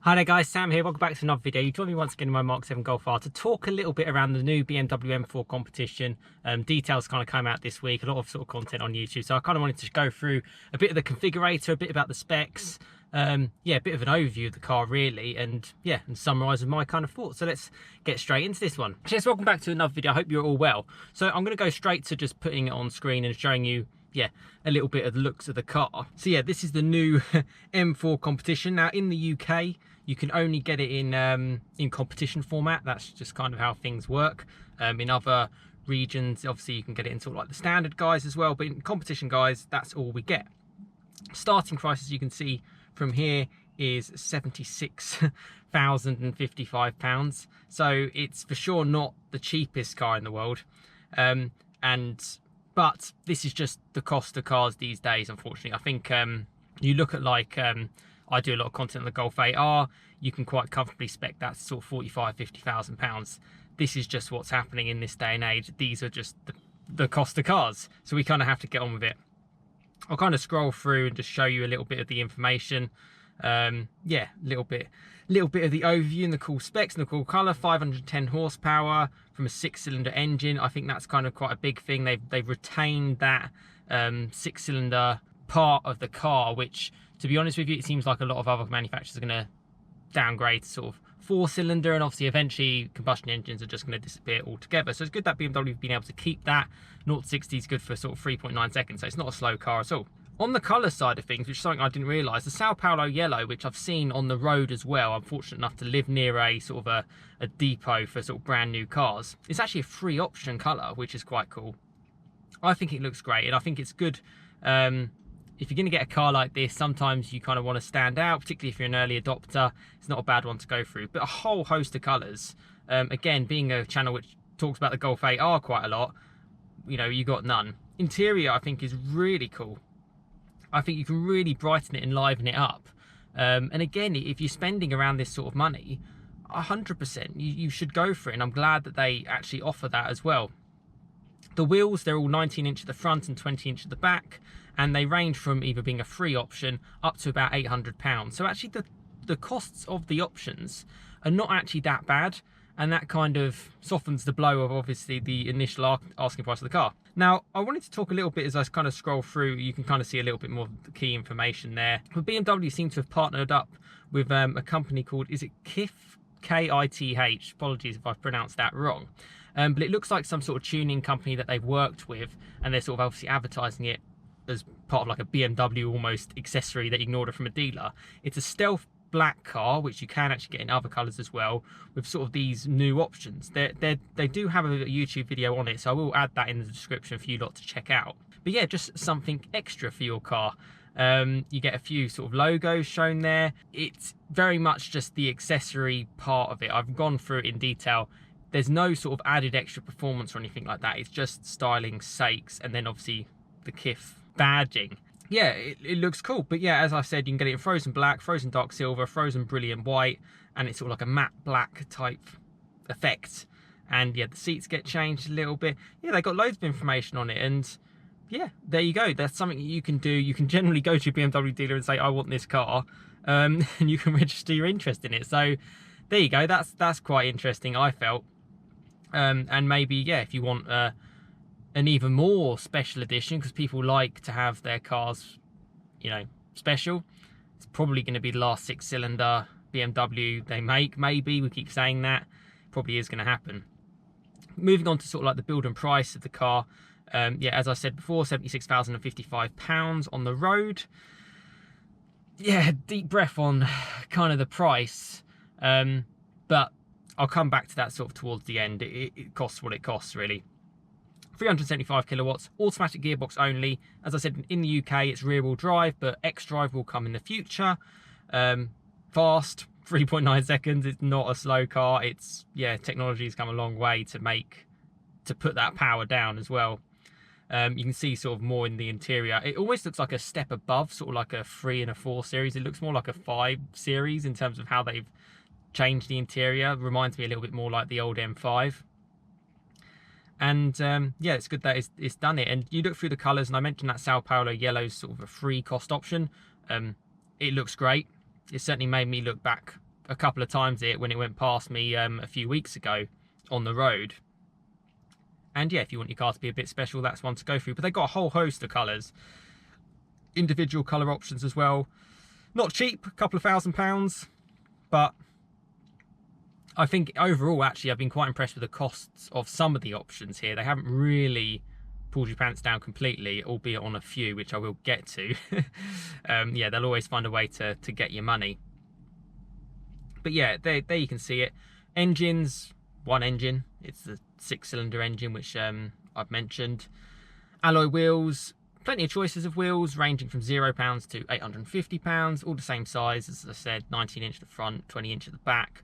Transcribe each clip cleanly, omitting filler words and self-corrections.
Hi there guys, Sam here, welcome back to another video. You join me once again in my Mark 7 Golf R to talk a little bit around the new BMW M4 competition. Details kind of come out this week, a lot of sort of content on YouTube. So I kind of wanted to go through a bit of the configurator, a bit about the specs, a bit of an overview of the car really, and summarising my kind of thoughts. So let's get straight into this one. So yes, welcome back to another video. I hope you're all well. So I'm going to go straight to just putting it on screen and showing you a little bit of the looks of the car. So yeah, this is the new M4 competition. Now in the UK, you can only get it in competition format. That's just kind of how things work. In other regions, obviously you can get it in sort of like the standard guise as well, but in competition guise, that's all we get. Starting price, as you can see from here, is £76,055. So it's for sure not the cheapest car in the world. But this is just the cost of cars these days, unfortunately. I think you look at like, I do a lot of content on the Golf 8R, you can quite comfortably spec that sort of £45,000–50,000. This is just what's happening in this day and age. These are just the cost of cars. So we kind of have to get on with it. I'll kind of scroll through and just show you a little bit of the information. Little bit of the overview and the cool specs and the cool colour. 510 horsepower from a 6-cylinder engine. I think that's kind of quite a big thing. They've retained that 6-cylinder part of the car, which, to be honest with you, it seems like a lot of other manufacturers are going to downgrade to sort of 4-cylinder, and obviously eventually combustion engines are just going to disappear altogether. So it's good that BMW have been able to keep that. 0 to 60 is good for sort of 3.9 seconds, so it's not a slow car at all. On the colour side of things, which is something I didn't realise, the Sao Paulo yellow, which I've seen on the road as well, I'm fortunate enough to live near a sort of a depot for sort of brand new cars. It's actually a free option colour, which is quite cool. I think it looks great, and I think it's good. If you're going to get a car like this, sometimes you kind of want to stand out, particularly if you're an early adopter. It's not a bad one to go through, but a whole host of colours. Again, being a channel which talks about the Golf 8R quite a lot, you got none. Interior, I think, is really cool. I think you can really brighten it and liven it up. And again, if you're spending around this sort of money, 100% you should go for it. And I'm glad that they actually offer that as well. The wheels, they're all 19-inch at the front and 20-inch at the back. And they range from either being a free option up to about £800. So actually the costs of the options are not actually that bad. And that kind of softens the blow of obviously the initial asking price of the car. Now, I wanted to talk a little bit as I kind of scroll through. You can kind of see a little bit more of the key information there. But BMW seem to have partnered up with a company called, is it k-ith? K-I-T-H. Apologies if I've pronounced that wrong. But it looks like some sort of tuning company that they've worked with, and they're sort of obviously advertising it as part of like a BMW almost accessory that you can order from a dealer. It's a stealth black car, which you can actually get in other colours as well, with sort of these new options. They do have a YouTube video on it, so I will add that in the description for you lot to check out. But yeah, just something extra for your car. You get a few sort of logos shown there. It's very much just the accessory part of it. I've gone through it in detail. There's no sort of added extra performance or anything like that. It's just styling sakes, and then obviously the k-ith badging. Yeah, it looks cool. But yeah, as I said, you can get it in frozen black, frozen dark silver, frozen brilliant white, and it's sort of like a matte black type effect. And yeah, the seats get changed a little bit. Yeah, they got loads of information on it, and yeah, there you go. That's something you can do. You can generally go to a BMW dealer and say, I want this car, and you can register your interest in it. So there you go. That's quite interesting, I felt. And maybe, yeah, if you want an even more special edition, because people like to have their cars, special, it's probably going to be the last 6-cylinder BMW they make. Maybe, we keep saying that, probably is going to happen. Moving on to sort of like the build and price of the car. Yeah, as I said before, £76,055 on the road. Yeah, deep breath on kind of the price, but I'll come back to that sort of towards the end. It costs what it costs, really. 375 kilowatts, automatic gearbox only. As I said, in the UK, it's rear-wheel drive, but X-Drive will come in the future. Fast, 3.9 seconds. It's not a slow car. It's, yeah, technology's come a long way to put that power down as well. You can see sort of more in the interior. It almost looks like a step above, sort of like a 3 and a 4 series. It looks more like a 5 series in terms of how they've changed the interior. Reminds me a little bit more like the old M5. And yeah, it's good that it's done it. And you look through the colours, and I mentioned that Sao Paulo yellow is sort of a free cost option. It looks great. It certainly made me look back a couple of times it when it went past me a few weeks ago on the road. And yeah, if you want your car to be a bit special, that's one to go through. But they've got a whole host of colours, individual colour options as well. Not cheap, a couple of £1,000, but I think overall, actually, I've been quite impressed with the costs of some of the options here. They haven't really pulled your pants down completely, albeit on a few, which I will get to. Yeah, they'll always find a way to get your money. But yeah, there you can see it. Engines, one engine. It's the 6-cylinder engine, which I've mentioned. Alloy wheels, plenty of choices of wheels, ranging from £0 to £850, all the same size, as I said, 19-inch at the front, 20-inch at the back.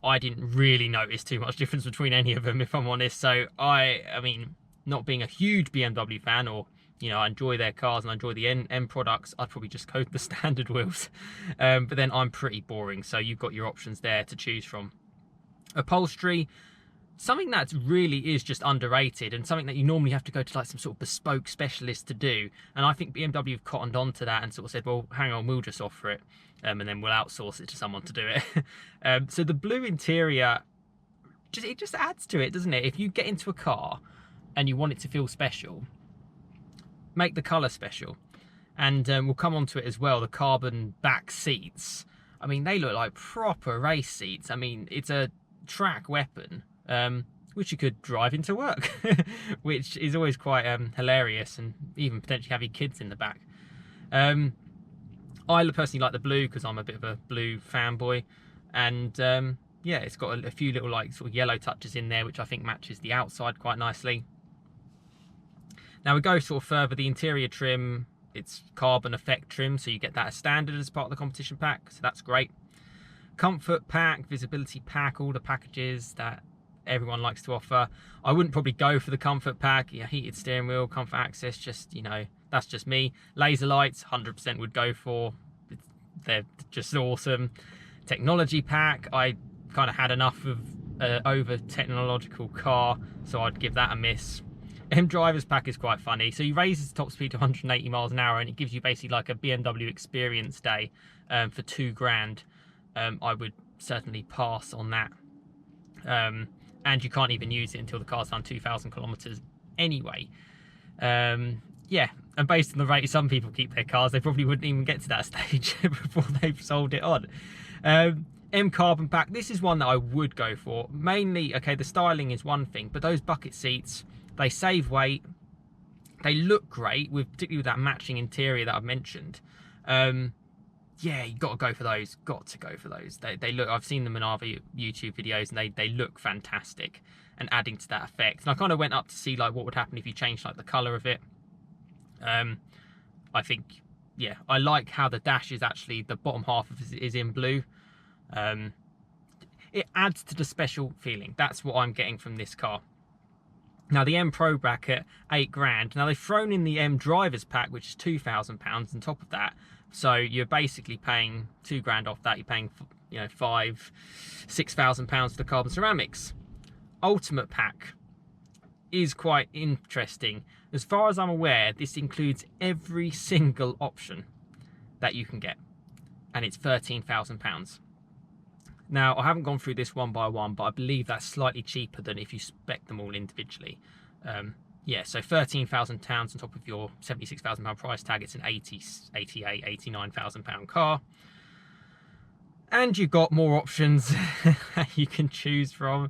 I didn't really notice too much difference between any of them, if I'm honest. So I mean, not being a huge BMW fan, or I enjoy their cars and I enjoy the M products, I'd probably just go with the standard wheels. But then I'm pretty boring, so you've got your options there to choose from. Upholstery, something that really is just underrated, and something that you normally have to go to like some sort of bespoke specialist to do. And I think BMW have cottoned on to that and sort of said, well, hang on, we'll just offer it, and then we'll outsource it to someone to do it. So the blue interior, it just adds to it, doesn't it? If you get into a car and you want it to feel special, make the colour special. And we'll come on to it as well, the carbon back seats. I mean, they look like proper race seats. I mean, it's a track weapon, which you could drive into work, which is always quite hilarious, and even potentially have your kids in the back. I personally like the blue because I'm a bit of a blue fanboy, and yeah, it's got a few little like sort of yellow touches in there, which I think matches the outside quite nicely. Now we go sort of further, the interior trim, it's carbon effect trim, so you get that as standard as part of the competition pack, so that's great. Comfort pack, visibility pack, all the packages that everyone likes to offer. I wouldn't probably go for the comfort pack. Heated steering wheel, comfort access, just that's just me. Laser lights, 100% would go for. They're just awesome. Technology pack, I kind of had enough of over technological car, so I'd give that a miss. Driver's pack is quite funny. So you raise the top speed to 180 miles an hour, and it gives you basically like a BMW experience day for £2,000. I would certainly pass on that. And you can't even use it until the car's done 2,000 kilometers anyway. Yeah, and based on the rate some people keep their cars, they probably wouldn't even get to that stage before they've sold it on. M carbon pack, this is one that I would go for. Mainly, okay, the styling is one thing, but those bucket seats, they save weight, they look great, particularly with that matching interior that I've mentioned. Yeah, you got to go for those. Got to go for those. They look. I've seen them in other YouTube videos, and they look fantastic, and adding to that effect. And I kind of went up to see like what would happen if you changed like the color of it. I think, yeah, I like how the dash is actually, the bottom half of it is in blue. It adds to the special feeling. That's what I'm getting from this car. Now the M Pro bracket, £8,000. Now they've thrown in the M Drivers pack, which is £2,000 on top of that. So you're basically paying £2,000 off that. You're paying, £6,000 for the carbon ceramics. Ultimate pack is quite interesting. As far as I'm aware, this includes every single option that you can get, and it's £13,000. Now, I haven't gone through this one by one, but I believe that's slightly cheaper than if you spec them all individually. Yeah, so £13,000 on top of your £76,000 price tag. It's an £89,000 car. And you've got more options that you can choose from.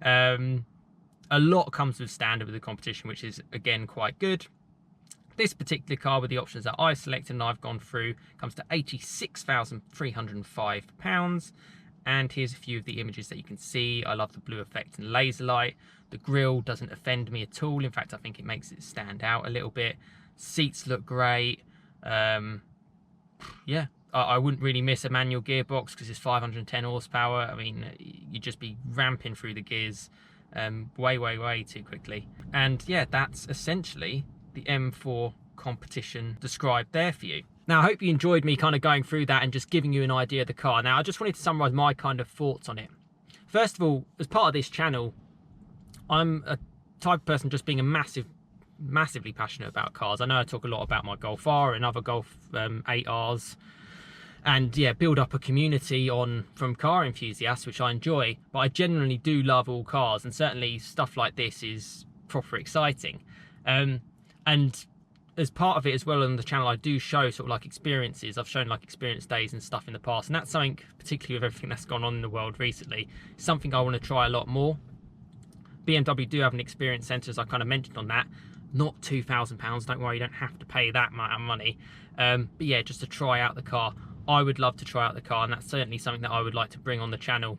A lot comes with standard with the competition, which is, again, quite good. This particular car, with the options that I selected and I've gone through, comes to £86,305. And here's a few of the images that you can see. I love the blue effect and laser light. The grille doesn't offend me at all. In fact, I think it makes it stand out a little bit. Seats look great. Yeah, I wouldn't really miss a manual gearbox because it's 510 horsepower. I mean, you'd just be ramping through the gears way too quickly. And yeah, that's essentially the M4 competition described there for you. Now, I hope you enjoyed me kind of going through that and just giving you an idea of the car. Now, I just wanted to summarize my kind of thoughts on it. First of all, as part of this channel, I'm a type of person just being massively passionate about cars. I know I talk a lot about my Golf R and other Golf 8Rs, and yeah, build up a community from car enthusiasts, which I enjoy. But I genuinely do love all cars, and certainly stuff like this is proper exciting. And as part of it as well on the channel, I do show sort of like experiences. I've shown like experience days and stuff in the past, and that's something, particularly with everything that's gone on in the world recently, something I want to try a lot more. BMW do have an experience centre, as I kind of mentioned on that. Not £2,000, don't worry, you don't have to pay that amount of money. But yeah, just to try out the car. I would love to try out the car, and that's certainly something that I would like to bring on the channel.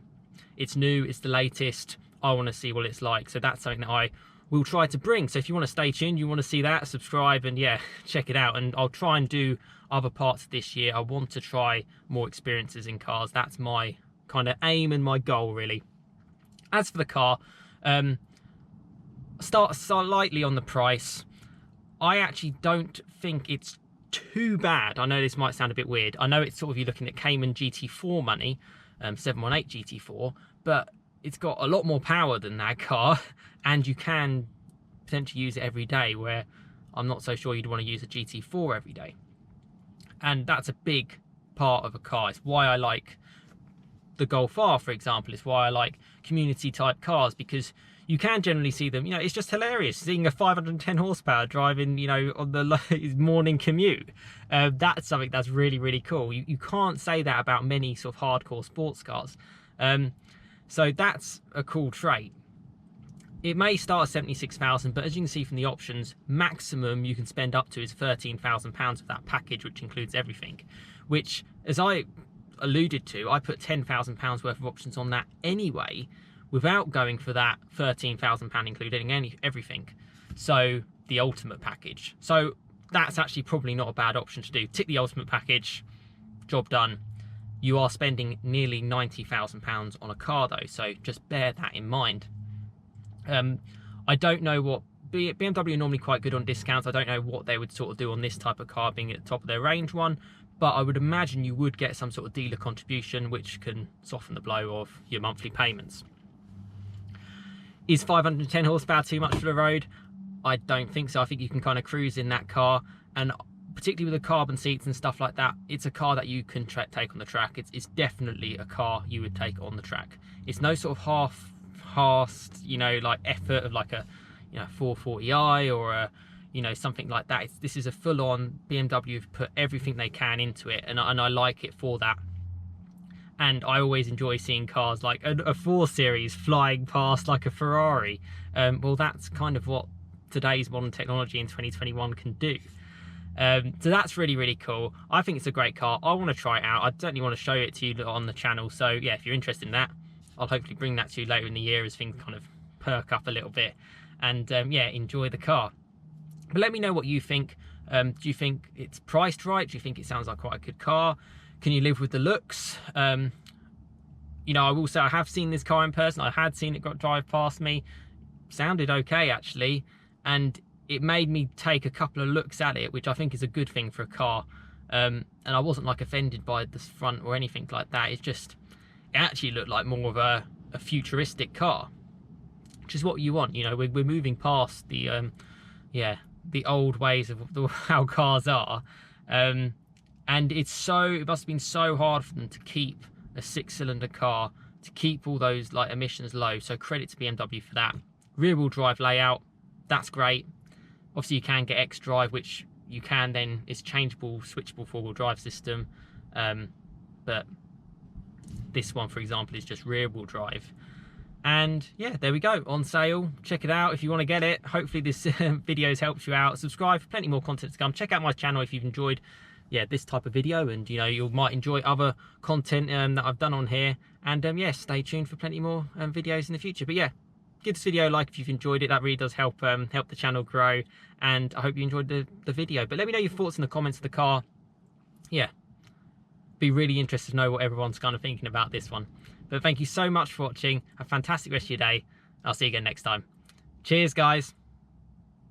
It's new, it's the latest, I want to see what it's like, so that's something that I will try to bring. So if you want to stay tuned, you want to see that, subscribe, and yeah, check it out. And I'll try and do other parts this year. I want to try more experiences in cars. That's my kind of aim and my goal, really. As for the car, start slightly on the price. I actually don't think it's too bad. I know this might sound a bit weird. I know it's sort of, you're looking at Cayman GT4 money, 718 GT4, but it's got a lot more power than that car, and you can potentially use it every day, where I'm not so sure you'd want to use a GT4 every day. And that's a big part of a car. It's why I like the Golf R, for example. It's why I like community type cars, because you can generally see them, you know, it's just hilarious seeing a 510 horsepower driving, you know, on the morning commute. That's something that's really, really cool. You can't say that about many sort of hardcore sports cars. So that's a cool trait. It may start at 76,000, but as you can see from the options, maximum you can spend up to is £13,000 of that package, which includes everything. Which, as I alluded to, I put £10,000 worth of options on that anyway, without going for that £13,000 including everything. So the ultimate package. So that's actually probably not a bad option to do. Tick the ultimate package, job done. You are spending nearly £90,000 on a car though, so just bear that in mind. I don't know what BMW are normally quite good on discounts. I don't know what they would sort of do on this type of car, being at the top of their range one, but I would imagine you would get some sort of dealer contribution, which can soften the blow of your monthly payments. Is 510 horsepower too much for the road? I don't think so. I think you can kind of cruise in that car, and particularly with the carbon seats and stuff like that, it's a car that you can take on the track. It's definitely a car you would take on the track. It's no sort of half-assed, you know, like effort of like a, you know, 440i or a, you know, something like that. This is a full-on BMW. Have put everything they can into it, and I like it for that. And I always enjoy seeing cars like a 4 Series flying past like a Ferrari. Well, that's kind of what today's modern technology in 2021 can do. So that's really, really cool. I think it's a great car. I want to try it out. I certainly want to show it to you on the channel. So yeah, if you're interested in that, I'll hopefully bring that to you later in the year as things kind of perk up a little bit. And yeah, enjoy the car. But let me know what you think. Do you think it's priced right? Do you think it sounds like quite a good car? Can you live with the looks? You know, I will say I have seen this car in person. I had seen it drive past me. Sounded okay, actually. And it made me take a couple of looks at it, which I think is a good thing for a car. And I wasn't like offended by the front or anything like that. It's just, it actually looked like more of a futuristic car, which is what you want. You know, we're moving past the, yeah, the old ways of how cars are. And it must have been so hard for them to keep a 6-cylinder car, to keep all those like emissions low. So credit to BMW for that. Rear wheel drive layout, that's great. Obviously you can get X-Drive, which you can then, it's changeable, switchable 4-wheel drive system. But this one, for example, is just rear wheel drive. And yeah, there we go, on sale. Check it out if you want to get it. Hopefully this video has helped you out. Subscribe for plenty more content to come. Check out my channel if you've enjoyed, yeah, this type of video, and you know, you might enjoy other content that I've done on here. And yeah, stay tuned for plenty more videos in the future. But yeah, give this video a like if you've enjoyed it. That really does help help the channel grow. And I hope you enjoyed the video. But let me know your thoughts in the comments of the car. Yeah, be really interested to know what everyone's kind of thinking about this one. But thank you so much for watching. Have a fantastic rest of your day. I'll see you again next time. Cheers, guys.